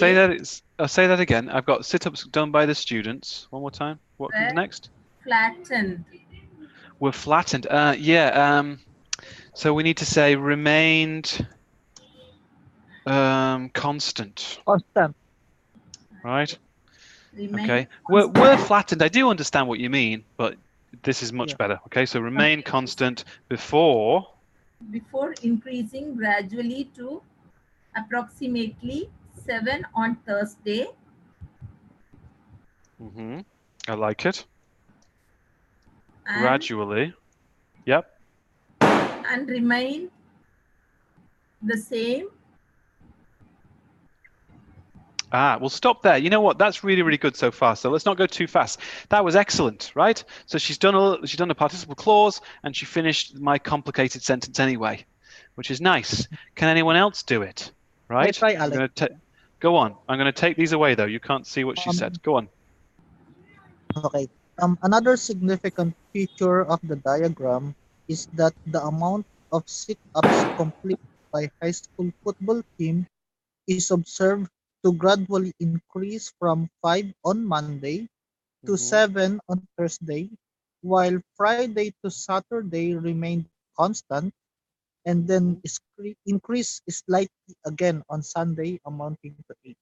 Say that again. I've got sit-ups done by the students. One more time. What comes Were next? flattened. Were flattened. Yeah. So we need to say remained constant. Constant. Right. Remain Okay. constant. Were flattened. I do understand what you mean, but this is much Yeah. better. Okay. So remain constant before Increasing gradually to approximately 7 on Thursday. I like it. And, Gradually. Yep. and remain the same. We'll stop there. You know what? That's really, really good so far. So let's not go too fast. That was excellent, right? So she's done a participle clause and she finished my complicated sentence anyway, which is nice. Can anyone else do it? Right? I try, Alex. Go on. I'm going to take these away though. You can't see what she said. Go on. Okay. Another significant feature of the diagram is that the amount of sit-ups completed by high school football team is observed to gradually increase from 5 on Monday to 7 on Thursday, while Friday to Saturday remained constant and then increase slightly again on Sunday, amounting to 8.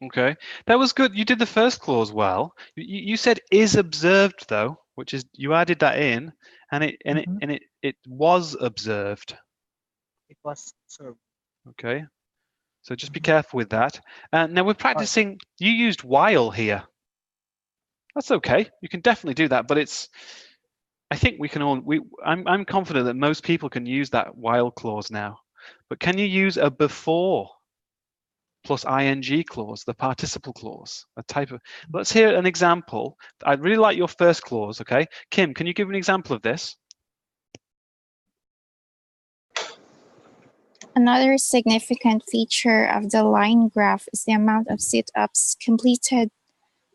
Okay, that was good. You did the first clause well. You said is observed though, which is you added that in, and it was observed. It was observed. Okay, so just be careful with that. Now we're practicing. You used while here. That's okay. You can definitely do that, but it's. I think we can all. I'm confident that most people can use that while clause now, but can you use a before plus ing clause, the participle clause, a type of. Let's hear an example. I'd really like your first clause. Okay, Kim, can you give an example of this? Another significant feature of the line graph is the amount of sit-ups completed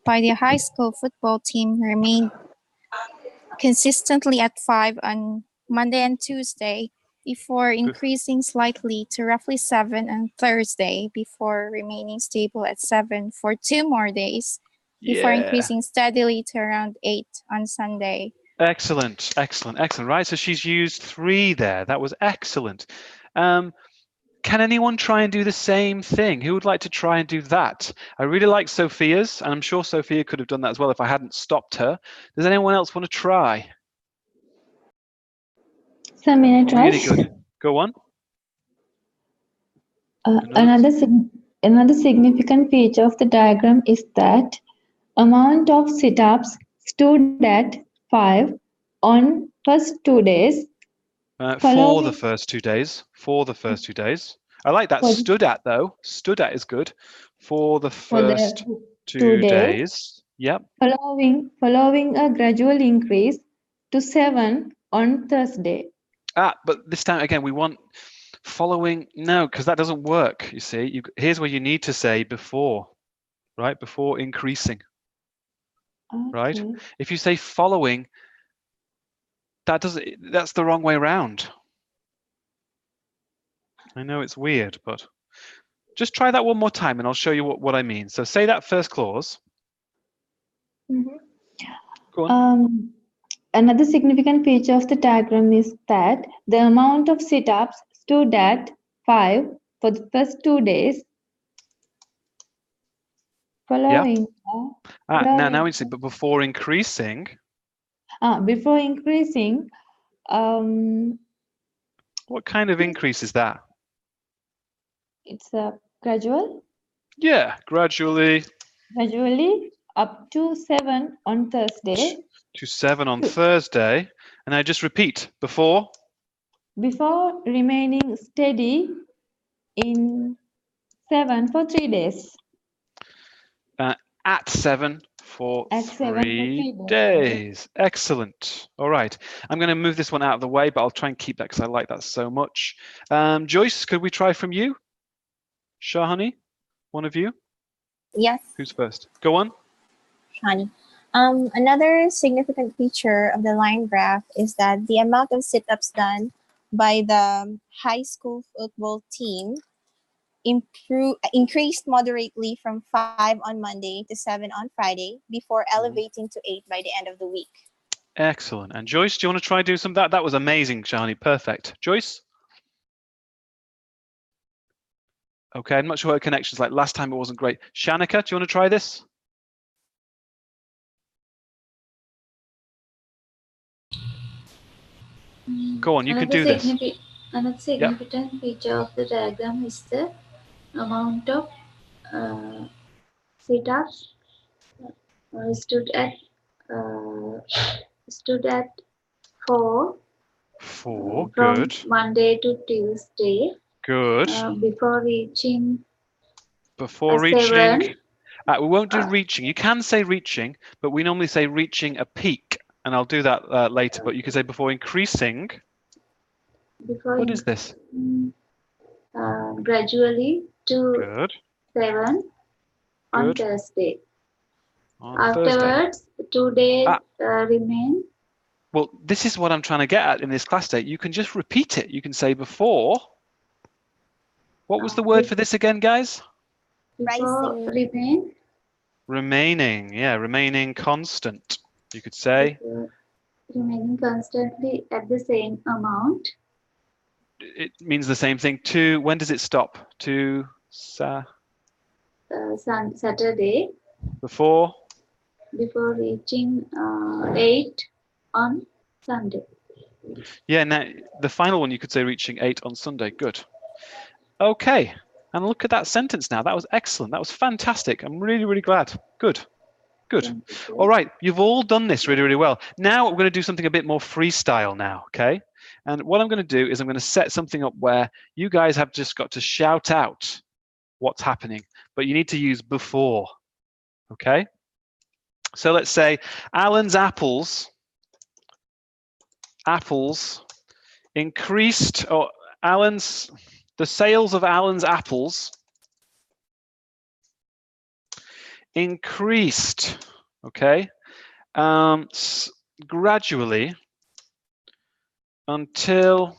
by the high school football team remained consistently at 5 on Monday and Tuesday before increasing slightly to roughly 7 on Thursday before remaining stable at 7 for 2 more days before increasing steadily to around 8 on Sunday. Excellent. Right, so she's used 3 there. That was excellent. Can anyone try and do the same thing? Who would like to try and do that? I really like Sophia's, and I'm sure Sophia could have done that as well if I hadn't stopped her. Does anyone else want to try? So may I try? Really good. Go on. Another significant feature of the diagram is that amount of sit-ups stood at 5 on first 2 days. For the first 2 days. I like that. Stood at though. Stood at is good. For the first 2 days. Yep. Following a gradual increase to 7 on Thursday. But this time again, we want following. No, because that doesn't work. You see, here's where you need to say before, right? Before increasing, right? If you say following, that's the wrong way around. I know it's weird, but just try that one more time and I'll show you what I mean. So say that first clause. Go on. Another significant feature of the diagram is that the amount of sit-ups stood at 5 for the first 2 days. Following. Now we see, but before increasing. Before increasing. What kind of increase is that? It's a gradual. Yeah, gradually. Gradually up to 7 on Thursday. To 7 on Thursday. And I just repeat, before remaining steady in 7 for 3 days. At 7 for At 7 for 3 3 days. days. Excellent. All right. I'm going to move this one out of the way, but I'll try and keep that because I like that so much. Joyce, could we try from you? Shahani, one of you? Yes, Who's first? Go on. Shani. Another significant feature of the line graph is that the amount of sit-ups done by the high school football team increased moderately from 5 on Monday to 7 on Friday before elevating to 8 by the end of the week. Excellent. And Joyce, do you want to try do some of that? That was amazing, Shani. Perfect. Joyce? Okay, I'm not sure what her connection's like. Last time it wasn't great. Shanika, do you want to try this? Go on, you can do this. Another significant feature of the diagram is the amount of sit-ups stood at 4 4, from good. Monday to Tuesday. Good. Before reaching Before reaching, 7. We won't do reaching. You can say reaching, but we normally say reaching a peak, and I'll do that later. But you can say before increasing. What is this? Gradually to Good. 7 on Good. Thursday. On Afterwards, Thursday. 2 days remain. Well, this is what I'm trying to get at in this class day. You can just repeat it. You can say before. What was the word for this again, guys? Before remain. Remaining. Yeah, remaining constant. You could say. Remaining constantly at the same amount. It means the same thing. To, when does it stop? To Saturday. Before Reaching 8 on Sunday. Yeah, now the final one you could say reaching 8 on Sunday. Good. Okay, and look at that sentence now. That was excellent. That was fantastic. I'm really, really glad. Good. Good. All right, you've all done this really, really well. Now we're going to do something a bit more freestyle now, okay? And what I'm going to do is I'm going to set something up where you guys have just got to shout out what's happening, but you need to use before, okay? So let's say Alan's apples increased, or the sales of Alan's apples increased, okay, gradually until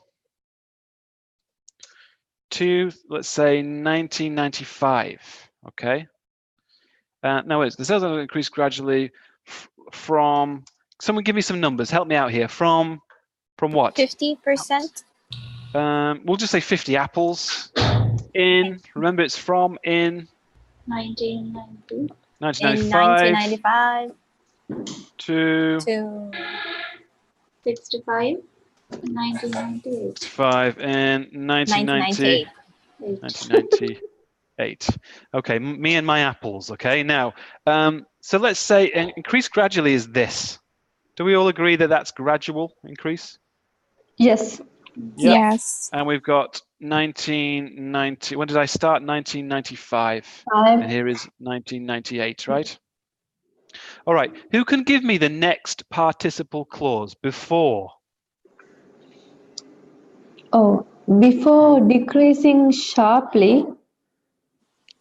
let's say 1995, okay. No, the sales have increased gradually from, someone give me some numbers, help me out here, from what? 50%. We'll just say 50 apples in, remember it's from in 1990. 1995 to 65 1998. 5 in 1998. 1998. Okay, me and my apples. Okay, now, so let's say increase gradually is this. Do we all agree that that's gradual increase? Yes. Yep. Yes. And we've got 1990. When did I start? 1995. And here is 1998, right? All right. Who can give me the next participle clause before? Oh, before decreasing sharply.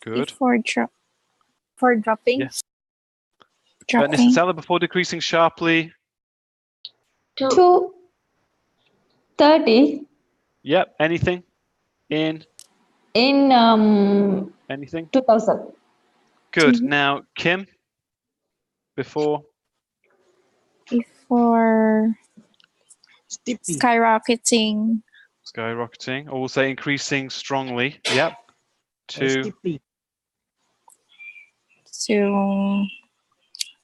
Good. For dropping. Yes. Nisantala, before decreasing sharply. To 30. Yep. Anything? In anything? 2000. Good. Now, Kim, before skyrocketing. Skyrocketing, or we'll say increasing strongly. Yep. To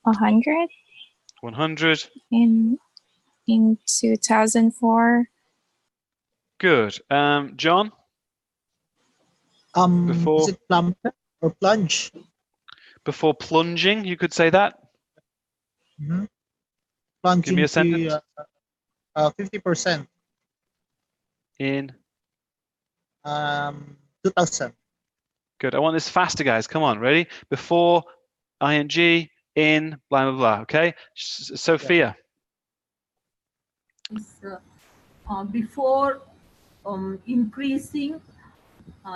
100. 100. In 2004. Good. John? Before, is it plummet or plunge? Before plunging, you could say that. Mm-hmm. Plunging Give me a sentence. 50%. In 2000. good. I want this faster, guys. Come on, ready? Before ing, in, blah blah blah. Okay, Sophia. Is, before increasing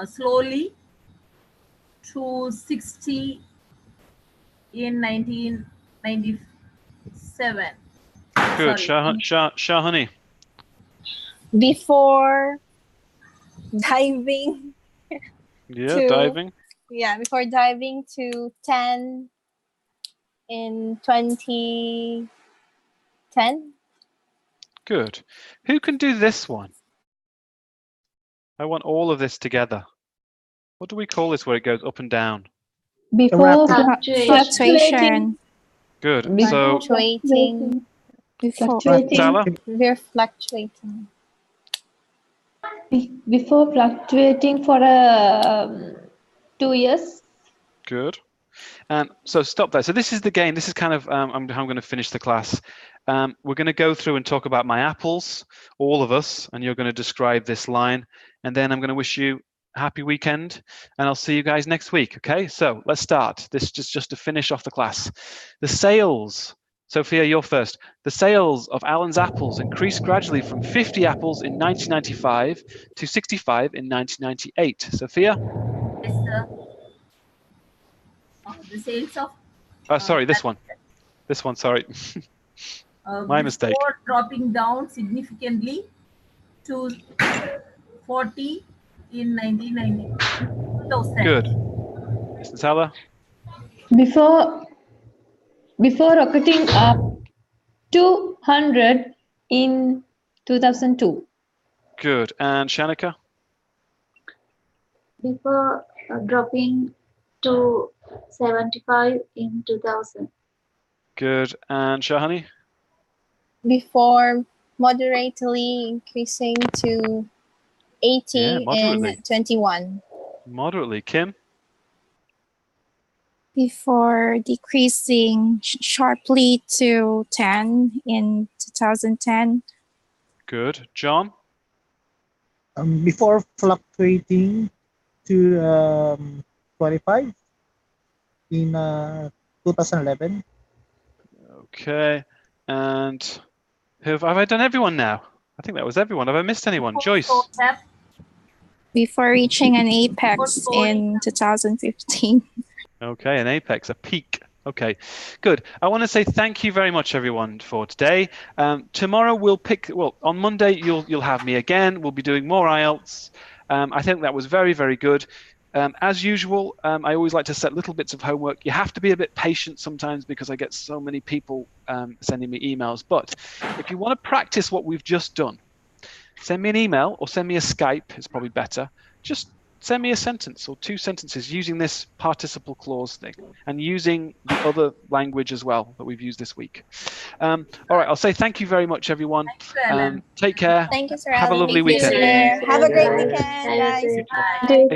slowly to 60 in 1997. Good. Sorry. Shahani. Before diving. Yeah, diving. Yeah, before diving to 10 in 2010. Good. Who can do this one? I want all of this together. What do we call this where it goes up and down? Before Fluctuation. Good. Before So Fluctuating. Before Salah? We're fluctuating. Before fluctuating for 2 years. Good. And so stop there. So this is the game. This is kind of how I'm going to finish the class. We're going to go through and talk about my apples, all of us, and you're going to describe this line. And then I'm going to wish you a happy weekend, and I'll see you guys next week. Okay, so let's start. This is just to finish off the class. The sales, Sophia, you're first. The sales of Alan's apples increased gradually from 50 apples in 1995 to 65 in 1998. Sophia? Yes, sir. The sales of Sorry, this one. This one, sorry. My mistake. Before dropping down significantly to 40 in 1990. 2000. Good. Mr. Salah? Before rocketing up to 100 in 2002. Good. And Shanika? Before dropping to 75 in 2000. Good. And Shahani? Before moderately increasing to 80 in 21. Moderately. Kim? Before decreasing sharply to 10 in 2010. Good. John? Before fluctuating to 25 in 2011. Okay. And have I done everyone now? I think that was everyone. Have I missed anyone? Joyce? Before reaching an apex in 2015. Okay, an apex, a peak. Okay, good. I want to say thank you very much, everyone, for today. Tomorrow we'll pick. Well, on Monday you'll have me again. We'll be doing more IELTS. I think that was very, very good. As usual, I always like to set little bits of homework. You have to be a bit patient sometimes because I get so many people sending me emails. But if you want to practice what we've just done, send me an email or send me a Skype. It's probably better. Just send me a sentence or 2 sentences using this participle clause thing and using the other language as well that we've used this week. All right, I'll say thank you very much, everyone. Alan. Take care. Thank you, Sir Have a Alan. lovely Thank you, weekend. sir. Have a great weekend, guys. Bye.